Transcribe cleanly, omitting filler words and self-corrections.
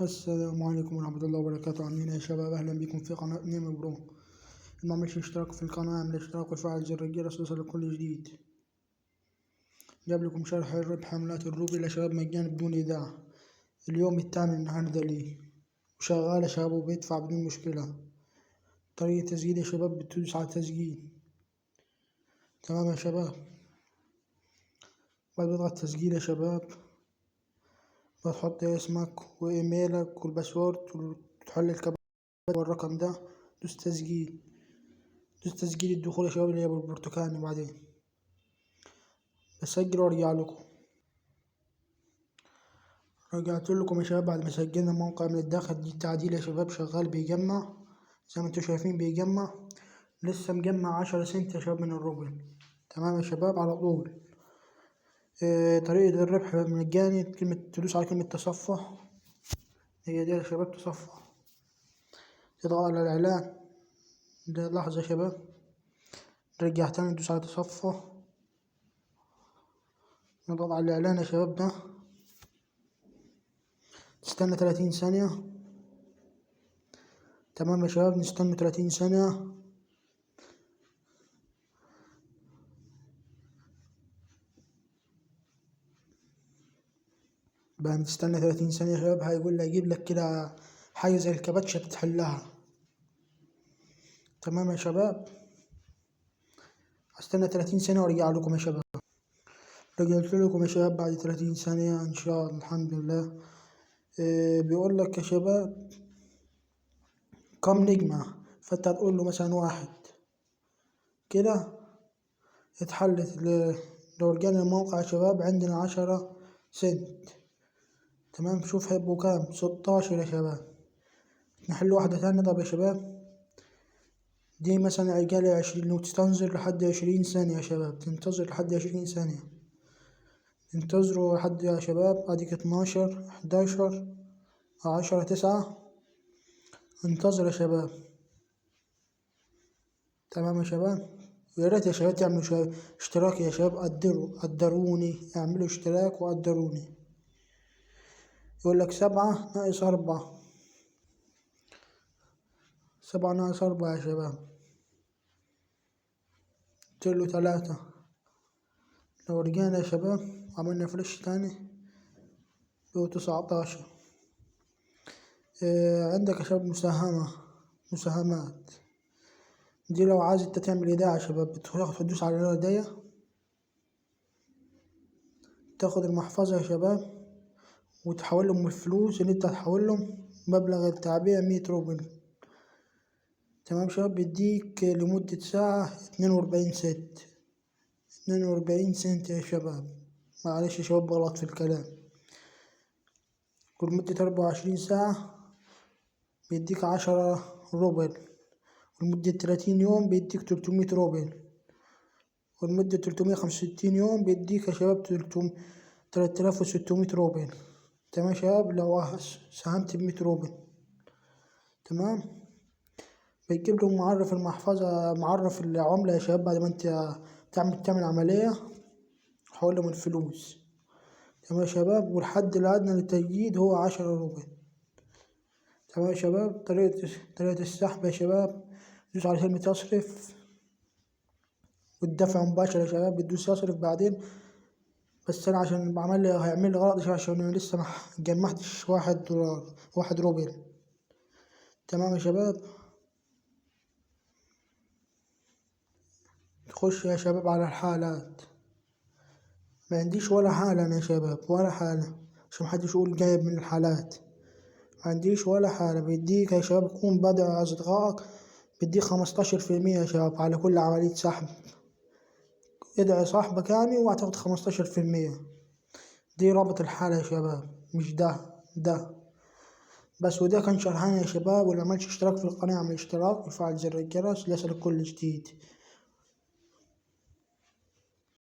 السلام عليكم ورحمة الله وبركاته. عاملين ايه يا شباب؟ اهلا بكم في قناة نيمو برو. اللي معملش اشتراك في القناة اعمل اشتراك وفعل زر الجرس ليصلك كل جديد. جاب لكم شرح ربح حملات الروبي يا شباب مجانا بدون ايداع. اليوم الثامن النهاردة ليه وشغال يا شباب وبيدفع بدون مشكلة. طريقة تسجيل يا شباب بتدوس على التسجيل. تمام يا شباب. بعد تضغط تسجيل يا شباب بتحط اسمك وايميلك والباسورد وتحل الكبات والرقم ده. دوس تسجيل. دوس تسجيل الدخول يا شباب اللي هي بالبرتقالي. بعدين بسجل وارجع لكم. رجعت لكم يا شباب بعد ما سجلنا الموقع من الداخل. دي التعديل يا شباب شغال بيجمع زي ما انتوا شايفين بيجمع. لسه مجمع 10 سنت يا شباب من الروبل. تمام يا شباب على طول. طريقة الربح مجاني. تدوس على كلمة تصفح. هي دي يا شباب تصفح. تضغط على الإعلان ده لحظة يا شباب. نرجع تاني ندوس على تصفح. نضغط على الإعلان يا شباب ده. تستنى 30 ثانية. تمام يا شباب نستنى 30 ثانية. بعد ما تستنى 30 ثانية يا شباب هيقول لي يجيب لك كده حاجة زي الكباتشة بتحلها. تمام يا شباب. هستنى 30 ثانية وارجع لكم يا شباب. رجعت لكم يا شباب بعد 30 ثانية ان شاء الله الحمد لله. بيقول لك يا شباب كم نجمة. فانت هتقول له مثلا 1 كده اتحلت. لو رجعنا الموقع يا شباب عندنا 10 سنت. تمام. شوف هيبقوا كام. 16 يا شباب. نحل واحدة تانية. طب يا شباب دي مثلا عقالي 20 وتنتظر لحد 20 ثانية يا شباب. تنتظر لحد 20 ثانية. انتظروا لحد يا شباب. اديك 12 11 10 9. انتظر يا شباب. تمام يا شباب. ويا ريت يا شباب تعملوا اشتراك يا شباب. قدروني اعملوا اشتراك وقدروني. يقول لك 7 ناقص 4. 7 ناقص 4 يا شباب قلتله 3. لو رجعنا يا شباب عملنا فريش تاني له 19. عندك يا شباب مساهمات. دي لو عايز انت تعمل ايداع يا شباب تدوس على الهدايا. تاخد المحفظة يا شباب وتحول لهم الفلوس اللي انت هتحول لهم. مبلغ التعبئة 100 روبل. تمام شباب. بيديك لمدة ساعة 42 سنت. 42 سنت يا شباب. معلش يا شباب غلط في الكلام. ولمدة 24 ساعة بيديك 10 روبل. ولمدة 30 يوم بيديك 300 روبل. ولمدة 365 يوم بيديك يا شباب 3600 روبل. تمام يا شباب لو ساهمت ب100 روبل. تمام. بيجيب لهم معرف المحفظة معرف العملة يا شباب. بعد ما انت تعمل عملية حول لهم الفلوس. تمام يا شباب. والحد الأدنى للتجديد هو 10 روبل. تمام يا شباب. طريقة السحب يا شباب دوس على كلمة يصرف. والدفع مباشر يا شباب بتدوس يصرف بعدين. بس أنا عشان هيعمل لي غلط عشان أنا لسه مجمعتش $1. 1 روبل. تمام يا شباب. تخش يا شباب على الحالات. ما عنديش ولا حالة أنا يا شباب ولا حالة عشان محدش يقول جايب من الحالات. ما عنديش ولا حالة. بيديك يا شباب يكون بدأ أصدقائك بيديك 15% يا شباب على كل عملية سحب. ادعي صاحبك يعني وهتاخد 15%. دي رابط الحالة يا شباب مش ده بس. وده كان شرحان يا شباب. واللي معملش اشتراك في القناة اعمل اشتراك وفعل زر الجرس ليصلك كل جديد.